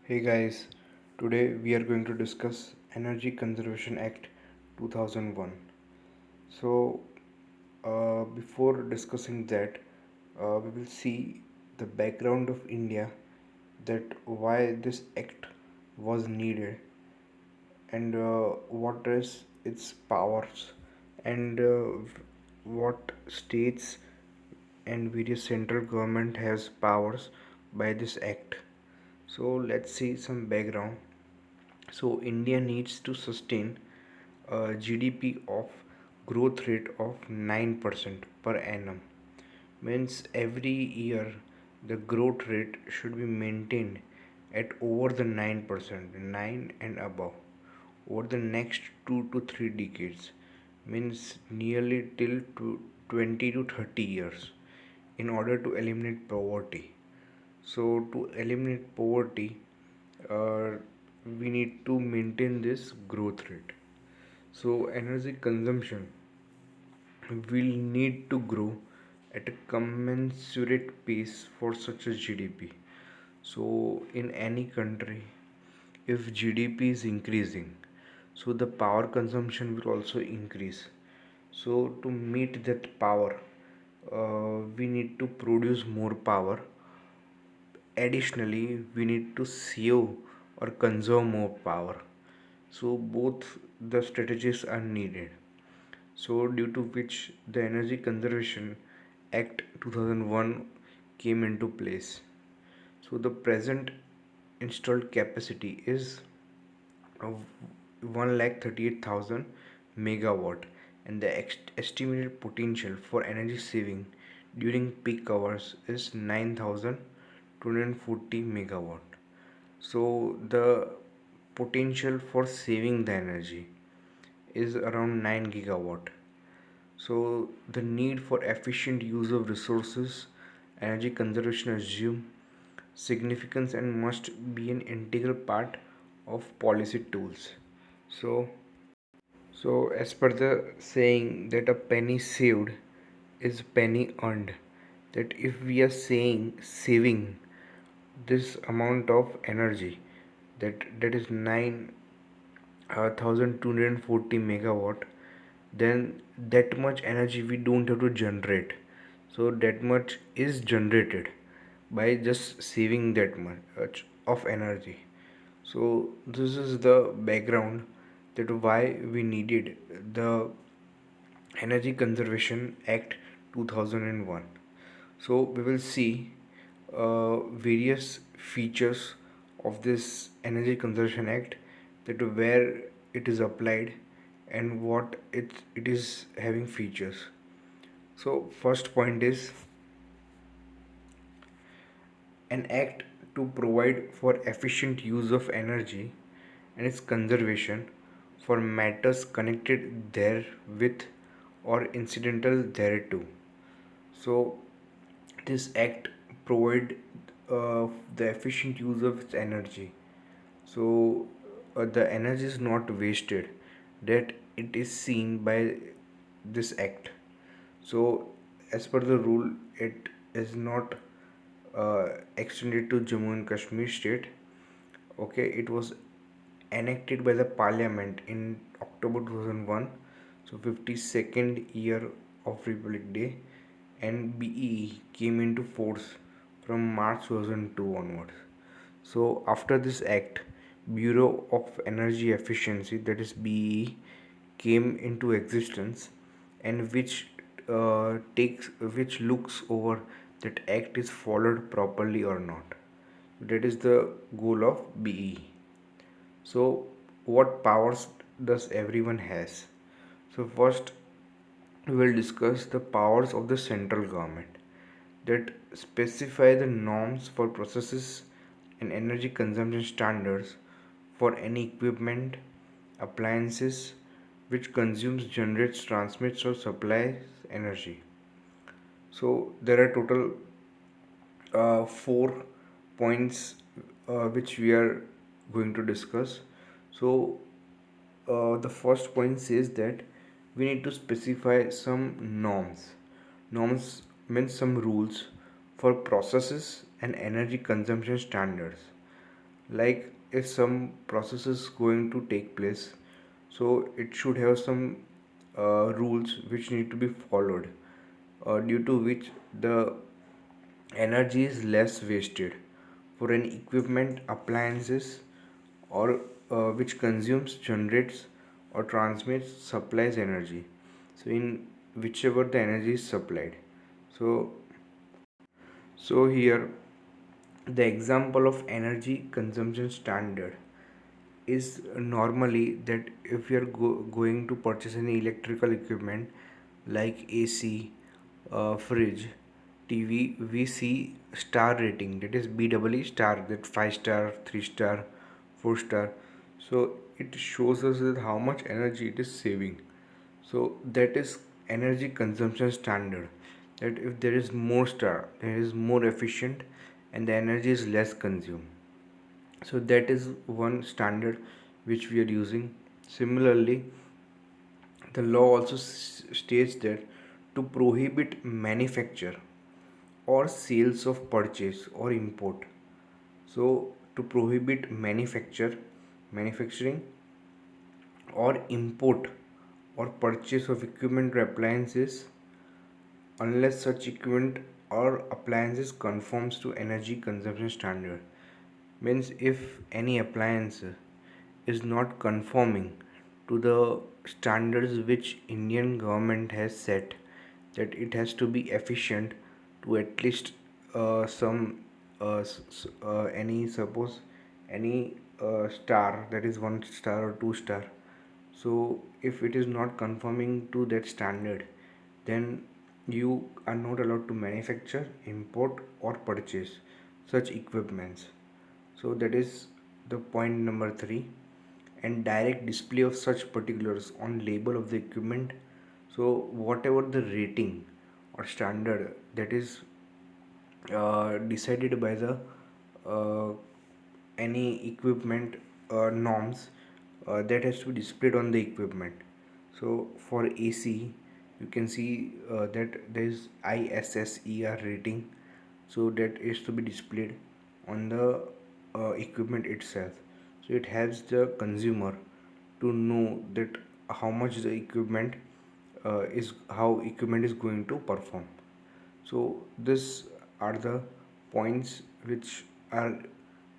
Hey guys, today we are going to discuss Energy Conservation Act 2001. So, before discussing that, we will see the background of India, that why this act was needed, and what is its powers, and what states and various central government has powers by this act. So let's see some background. So India needs to sustain a GDP of growth rate of 9% per annum. Means every year the growth rate should be maintained at over the 9%, 9 and above, over the next 2 to 3 decades. Means nearly till to 20 to 30 years, in order to eliminate poverty. So to eliminate poverty, uh, we need to maintain this growth rate. So energy consumption will need to grow at a commensurate pace for such a GDP. So in any country, if GDP is increasing, so the power consumption will also increase. So to meet that power, we need to produce more power. Additionally, we need to save or conserve more power. So both the strategies are needed. So due to which the Energy Conservation Act 2001 came into place. So the present installed capacity is of 1,38,000 megawatt, and the estimated potential for energy saving during peak hours is 9,240 megawatt. So the potential for saving the energy is around 9 gigawatt. So the need for efficient use of resources, energy conservation assume significance and must be an integral part of policy tools. So, so as per the saying that a penny saved is penny earned, that if we are saying saving this amount of energy, that is 9,240 megawatt, then that much energy we don't have to generate. So that much is generated by just saving that much of energy. So this is the background that why we needed the Energy Conservation Act 2001. So we will see various features of this Energy Conservation Act, that where it is applied and what it is having features. So first point is an act to provide for efficient use of energy and its conservation for matters connected therewith or incidental thereto. So this act provide the efficient use of its energy. So the energy is not wasted, that it is seen by this act. So as per the rule, it is not extended to Jammu and Kashmir state. Okay, it was enacted by the parliament in October 2001, so 52nd year of Republic Day, and BEE came into force from March 2002 onwards. So after this act, Bureau of Energy Efficiency, that is BEE, came into existence, and which looks over that act is followed properly or not. That is the goal of BEE. So what powers does everyone has? So first we will discuss the powers of the central government, that specify the norms for processes and energy consumption standards for any equipment, appliances which consumes, generates, transmits or supplies energy. So there are total 4 points which we are going to discuss. So the first point says that we need to specify some norms. Norms means some rules for processes and energy consumption standards. like if some process is going to take place, so it should have some rules which need to be followed, due to which the energy is less wasted for an equipment appliances, or which consumes, generates, or transmits, supplies energy, so in whichever the energy is supplied. So so here the example of energy consumption standard is normally that if you are going to purchase any electrical equipment like AC, fridge, TV, we see star rating, that is BEE star, that 5 star, 3 star, 4 star. So it shows us that how much energy it is saving. So that is energy consumption standard. That if there is more star, there is more efficient, and the energy is less consumed. So that is one standard which we are using. Similarly, the law also states that to prohibit manufacture or sales of purchase or import, so to prohibit manufacturing or import or purchase of equipment or appliances unless such equipment or appliances conforms to energy consumption standard. Means if any appliance is not conforming to the standards which Indian government has set, that it has to be efficient to at least some any, suppose any star, that is 1 star or 2 star. So if it is not conforming to that standard, then you are not allowed to manufacture, import, or purchase such equipments. So that is the point number 3. And direct display of such particulars on label of the equipment. So whatever the rating or standard that is decided by the uh, any equipment norms, that has to be displayed on the equipment. So for AC, you can see that there is ISSER rating, so that is to be displayed on the equipment itself. So it helps the consumer to know that how much the equipment is how equipment is going to perform. So these are the points which are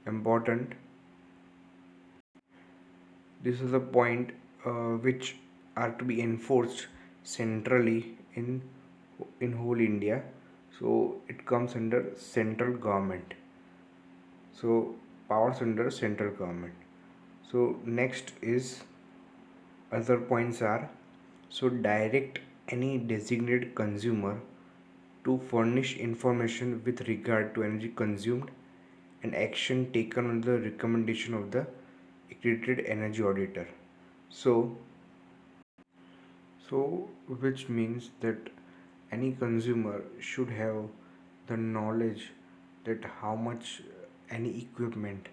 important. This is the point which are to be enforced centrally in whole India. So it comes under central government. So powers under central government. So next is other points are, so direct any designated consumer to furnish information with regard to energy consumed and action taken on the recommendation of the accredited energy auditor. So, which means that any consumer should have the knowledge that how much any equipment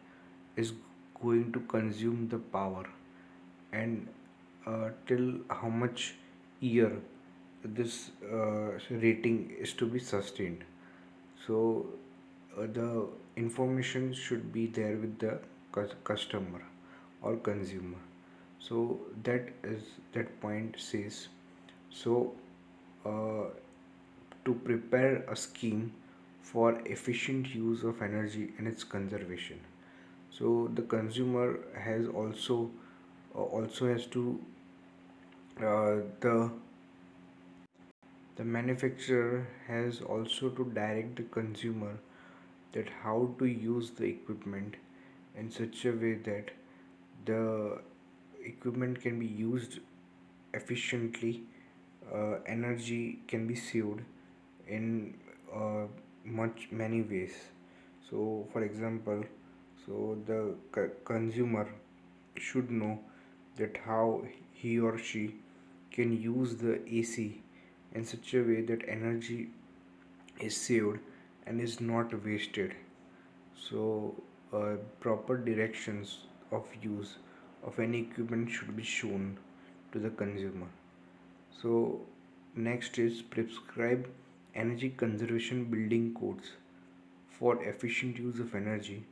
is going to consume the power, and till how much year this rating is to be sustained. So the information should be there with the customer or consumer. So that point says, so uh, to prepare a scheme for efficient use of energy and its conservation. So the consumer has also has to the manufacturer has also to direct the consumer that how to use the equipment in such a way that the equipment can be used efficiently, energy can be saved in many ways. So for example, so the consumer should know that how he or she can use the AC in such a way that energy is saved and is not wasted. So proper directions of use of any equipment should be shown to the consumer. So next is prescribe energy conservation building codes for efficient use of energy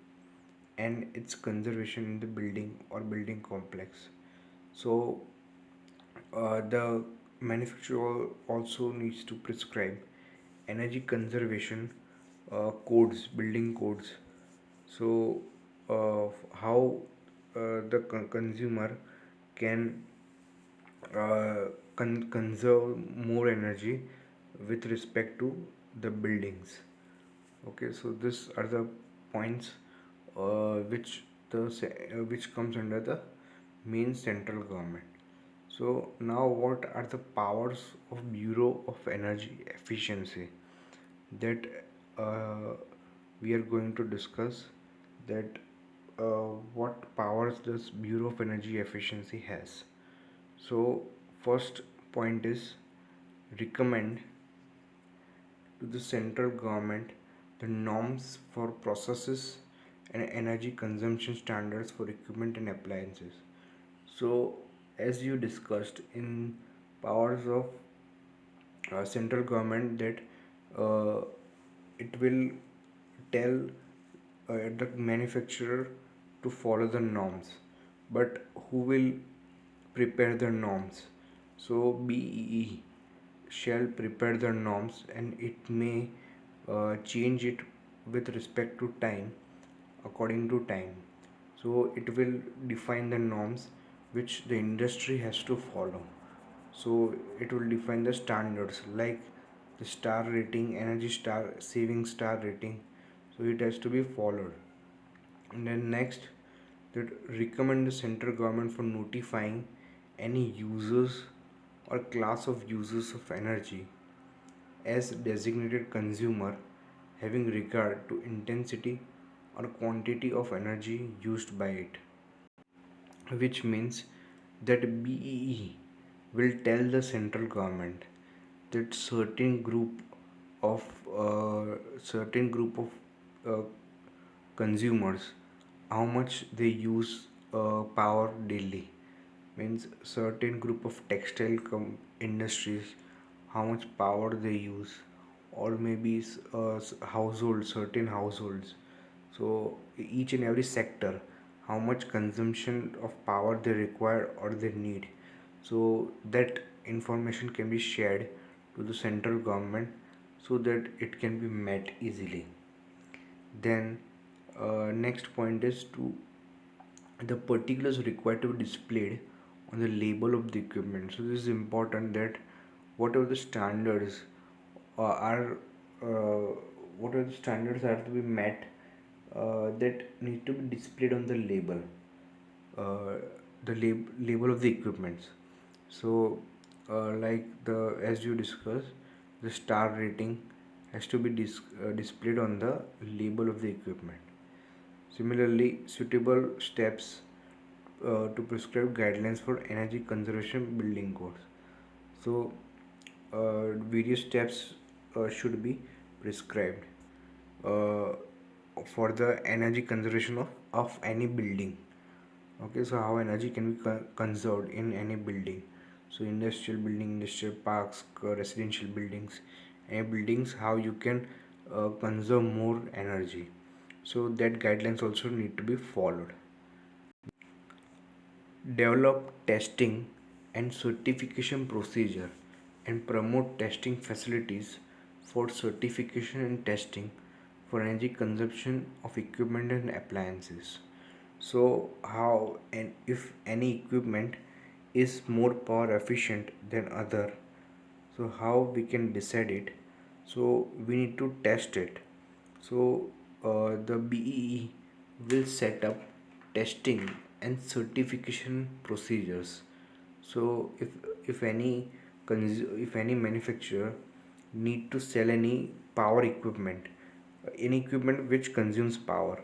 and its conservation in the building or building complex. So the manufacturer also needs to prescribe energy conservation codes, building codes. So how the consumer can conserve more energy with respect to the buildings. Okay, so these are the points which comes under the main central government. So now what are the powers of Bureau of Energy Efficiency that uh, we are going to discuss, that what powers does Bureau of Energy Efficiency has. So first point is recommend to the central government the norms for processes and energy consumption standards for equipment and appliances. So, as you discussed in powers of central government, that uh, it will tell the manufacturer to follow the norms, but who will prepare the norms? So BEE shall prepare the norms, and it may change it with respect to time, according to time. So it will define the norms which the industry has to follow. So it will define the standards like the star rating, energy star saving star rating. So it has to be followed. And then next, that recommend the central government for notifying any users or class of users of energy as designated consumer, having regard to intensity or quantity of energy used by it, which means that BEE will tell the central government that certain group of uh, consumers, how much they use power daily, means certain group of textile industries, how much power they use, or maybe households, certain households. So each and every sector, how much consumption of power they require or they need. So that information can be shared to the central government so that it can be met easily. Then next point is to the particulars required to be displayed on the label of the equipment. So this is important, that whatever the standards are uh, whatever the standards are to be met, that need to be displayed on the label, uh, label of the equipments. So like the as you discussed, the star rating has to be displayed on the label of the equipment. Similarly, suitable steps to prescribe guidelines for energy conservation building codes. So, various steps should be prescribed uh, for the energy conservation of any building. Okay, so how energy can be conserved in any building? So, industrial building, industrial parks, residential buildings, any buildings, how you can conserve more energy. So, that guidelines also need to be followed. Develop testing and certification procedure and promote testing facilities for certification and testing for energy consumption of equipment and appliances. So how and if any equipment is more power efficient than other, so how we can decide it? So we need to test it. So the BEE will set up testing and certification procedures. So if any manufacturer need to sell any power equipment, any equipment which consumes power,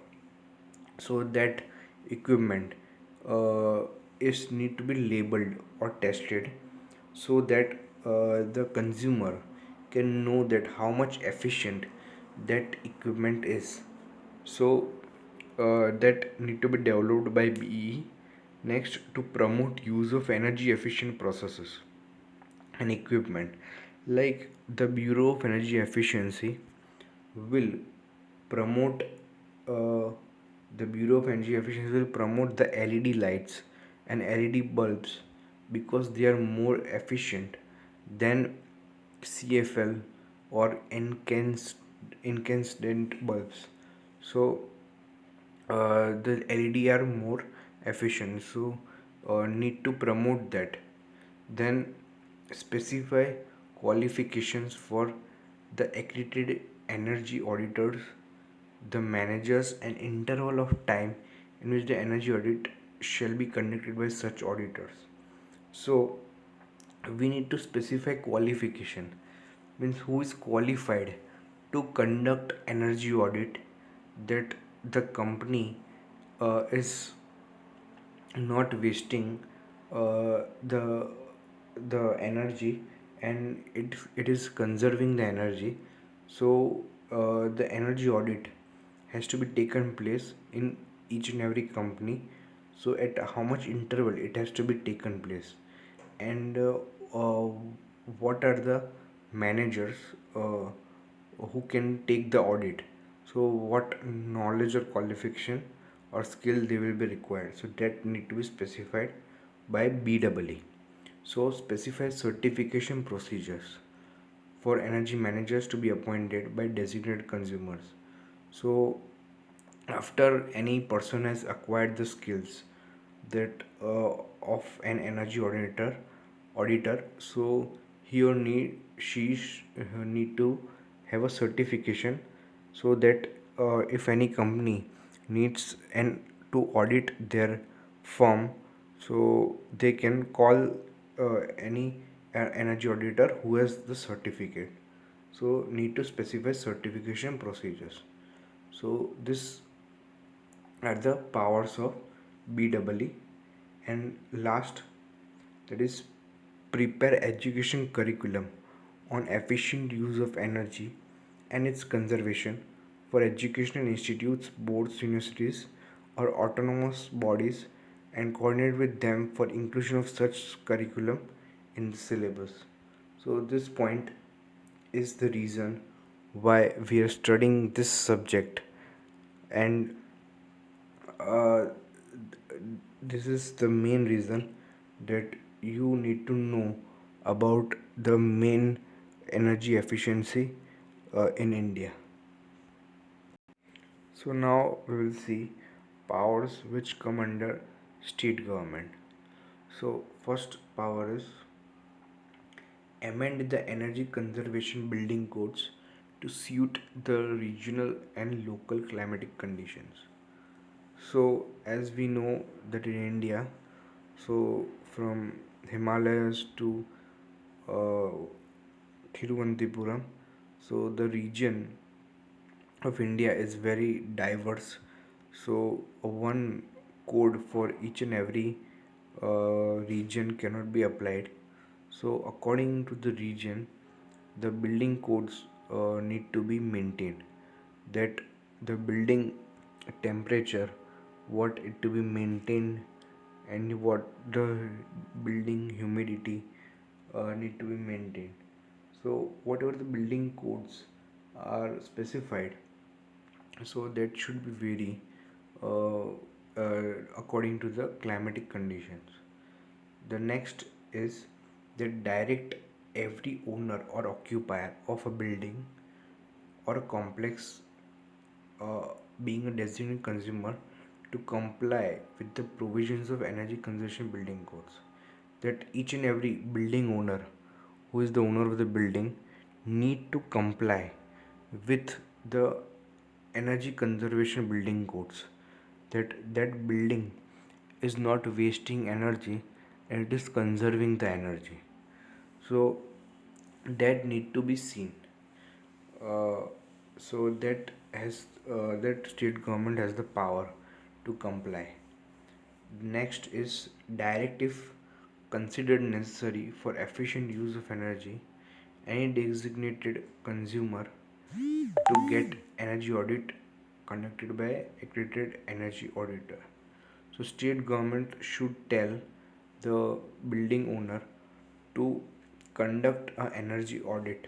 so that equipment uh, is need to be labeled or tested, so that the consumer can know that how much efficient that equipment is. So that need to be developed by BE. Next, to promote use of energy efficient processes and equipment, like the Bureau of Energy Efficiency will promote uh, the Bureau of Energy Efficiency will promote the LED lights and LED bulbs because they are more efficient than CFL or incandescent bulbs. So the LED are more efficient. So need to promote that. Then specify qualifications for the accredited energy auditors, the managers, and interval of time in which the energy audit shall be conducted by such auditors. So we need to specify qualification, means who is qualified to conduct energy audit, that the company is not wasting the energy, and it is conserving the energy. So the energy audit has to be taken place in each and every company. So at how much interval it has to be taken place, and uh, what are the managers who can take the audit. So what knowledge or qualification or skill they will be required, so that need to be specified by BEE. So specify certification procedures for energy managers to be appointed by designated consumers. So after any person has acquired the skills that of an energy auditor, so he or need to have a certification, so that if any company needs and to audit their firm, so they can call any energy auditor who has the certificate. So need to specify certification procedures. So this are the powers of BEE. And last, that is prepare education curriculum on efficient use of energy and its conservation for educational institutes, boards, universities, or autonomous bodies, and coordinate with them for inclusion of such curriculum in the syllabus. So this point is the reason why we are studying this subject, and uh, this is the main reason that you need to know about the main energy efficiency in India. So now we will see powers which come under state government. So first power is amend the energy conservation building codes to suit the regional and local climatic conditions. So as we know that in India, so from Himalayas to uh, Thiruvananthapuram, so the region of India is very diverse. So one code for each and every region cannot be applied. So according to the region, the building codes need to be maintained. That the building temperature, what it to be maintained, and what the building humidity need to be maintained. So whatever the building codes are specified, so that should be vary uh, according to the climatic conditions. The next is that direct every owner or occupier of a building or a complex, uh, being a designated consumer, to comply with the provisions of energy conservation building codes. That each and every building owner, who is the owner of the building, need to comply with the energy conservation building codes, that building is not wasting energy and it is conserving the energy. So that need to be seen. uh, so that state government has the power to comply. Next is direct if considered necessary for efficient use of energy, any designated consumer to get energy audit conducted by accredited energy auditor. So state government should tell the building owner to conduct an energy audit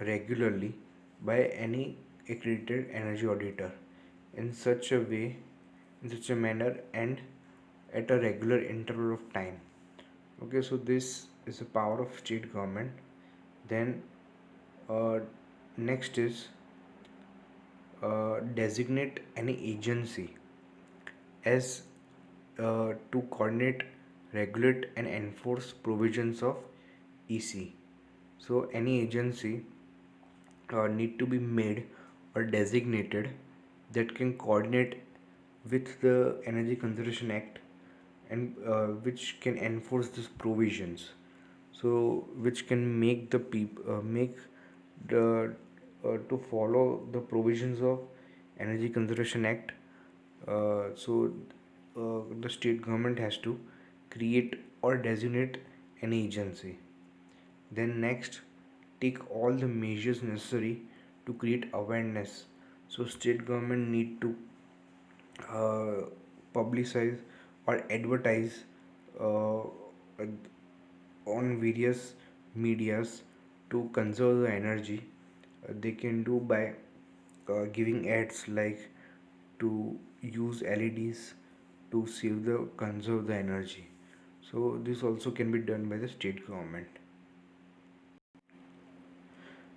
regularly by any accredited energy auditor in such a way in such a manner and at a regular interval of time. Okay, so this is the power of state government. Then uh, next is designate any agency as to coordinate, regulate, and enforce provisions of EC. So any agency need to be made or designated that can coordinate with the Energy Conservation Act and which can enforce these provisions. So which can make the people make the to follow the provisions of Energy Conservation Act. The state government has to create or designate an agency. Then next, take all the measures necessary to create awareness. So state government need to uh, publicize or advertise uh, on various medias to conserve the energy. They can do by giving ads like to use LEDs to save the conserve the energy. So this also can be done by the state government.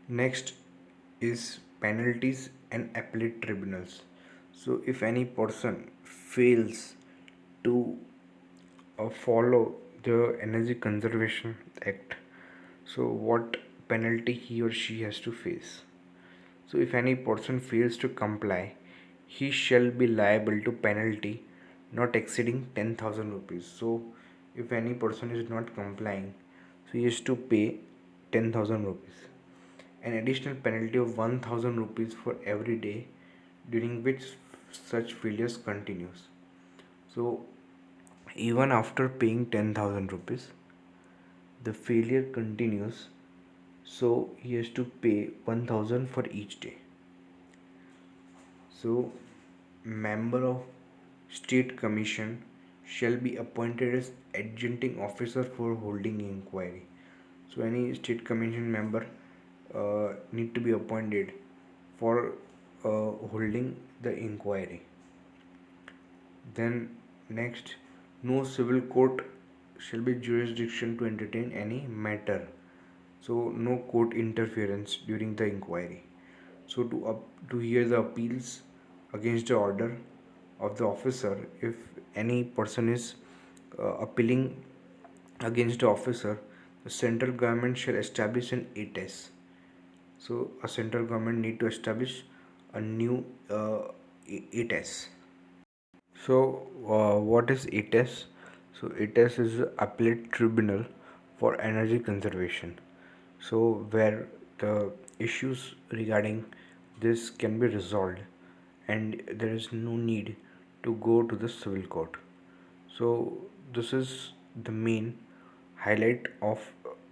Next is penalties and appellate tribunals. So if any person fails to follow the Energy Conservation Act, so what penalty he or she has to face? So if any person fails to comply, he shall be liable to penalty not exceeding 10,000 rupees. So if any person is not complying, so he has to pay 10,000 rupees. An additional penalty of 1,000 rupees for every day during which such failures continues. So even after paying 10,000 rupees, the failure continues, so he has to pay 1,000 for each day. So member of state commission shall be appointed as adjuncting officer for holding inquiry. So any state commission member need to be appointed for holding the inquiry. Then next, no civil court shall be jurisdiction to entertain any matter. So no court interference during the inquiry. So to hear the appeals against the order of the officer, if any person is appealing against the officer, the central government shall establish an ATES. So a central government need to establish a new ATES. So what is ATES? So ATES is Appellate Tribunal for Energy Conservation. So where the issues regarding this can be resolved and there is no need to go to the civil court. So this is the main highlight of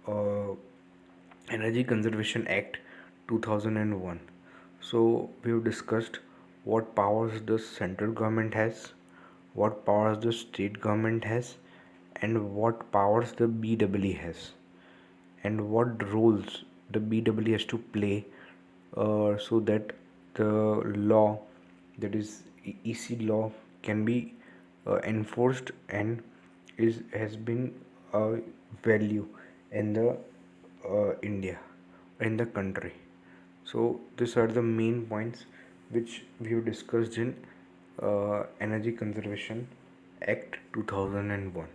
uh, Energy Conservation Act 2001. So we have discussed what powers the central government has, what powers the state government has, and what powers the BEE has, and what roles the BEE has to play so that the law, that is EC law, can be enforced and is has been a value in the India, in the country. So these are the main points which we have discussed in Energy Conservation Act 2001.